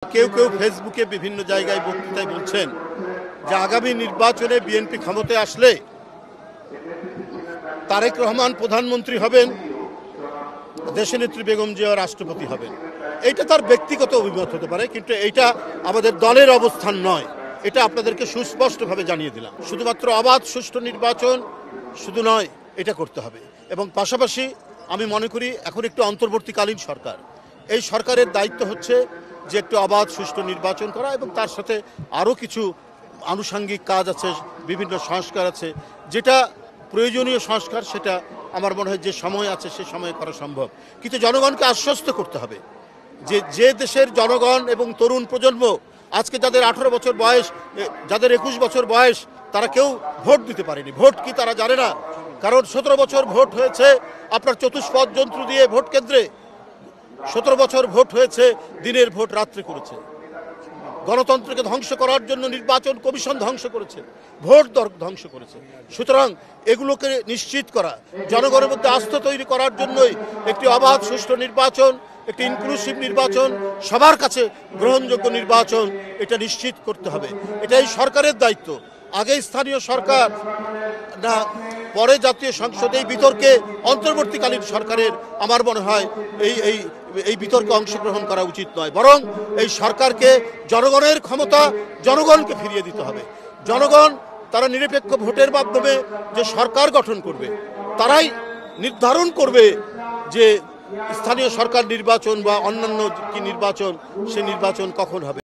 কেউ কেউ ফেসবুকে বিভিন্ন জায়গায় বক্তৃতায় বলছেন যে আগামী নির্বাচনে বিএনপি ক্ষমতায় আসলে তারেক রহমান প্রধানমন্ত্রী হবেন, দেশনেত্রী বেগম জিয়া রাষ্ট্রপতি হবেন। এটা তার ব্যক্তিগত অভিমত হতে পারে, কিন্তু এটা আমাদের দলের অবস্থান নয়। এটা আপনাদেরকে সুস্পষ্টভাবে জানিয়ে দিলাম। শুধুমাত্র অবাধ সুষ্ঠু নির্বাচন শুধু নয়, এটা করতে হবে। এবং পাশাপাশি আমি মনে করি এখন একটু অন্তর্বর্তীকালীন সরকার, এই সরকারের দায়িত্ব হচ্ছে যে একটু অবাধ সুষ্ঠু নির্বাচন করা, এবং তার সাথে আরও কিছু আনুষঙ্গিক কাজ আছে, বিভিন্ন সংস্কার আছে। যেটা প্রয়োজনীয় সংস্কার সেটা আমার মনে হয় যে সময় আছে সে সময়ে করা সম্ভব। কিন্তু জনগণকে আশ্বস্ত করতে হবে যে দেশের জনগণ এবং তরুণ প্রজন্ম আজকে যাদের 18 বছর বয়স, যাদের 21 বছর বয়স, তারা কেউ ভোট দিতে পারেনি। ভোট কি তারা জানে না? কারণ 17 বছর ভোট হয়েছে আপনার চতুষ্পদ যন্ত্র দিয়ে ভোট কেন্দ্রে, 17 বছর ভোট হয়েছে দিনের ভোট রাত্রে করেছে। গণতন্ত্রকে ধ্বংস করার জন্য নির্বাচন কমিশন ধ্বংস করেছে, ভোট ধ্বংস করেছে। সুতরাং এগুলোকে নিশ্চিত করা, জনগণের মধ্যে আস্থা তৈরি করার জন্যই একটি অবাধ সুষ্ঠু নির্বাচন, একটি ইনক্লুসিভ নির্বাচন, সবার কাছে গ্রহণযোগ্য নির্বাচন, এটা নিশ্চিত করতে হবে। এটাই সরকারের দায়িত্ব। আগে স্থানীয় সরকার না, পরে জাতীয় সংসদে এই বিতর্কে অন্তর্বর্তীকালীন সরকারের আমার মনে হয় এই বিতর্কে অংশগ্রহণ করা উচিত নয়। বরং এই সরকারকে জনগণের ক্ষমতা জনগণকে ফিরিয়ে দিতে হবে। জনগণ তারা নিরপেক্ষ ভোটের মাধ্যমে যে সরকার গঠন করবে, তারাই নির্ধারণ করবে যে স্থানীয় সরকার নির্বাচন বা অন্যান্য কি নির্বাচন, সে নির্বাচন কখন হবে।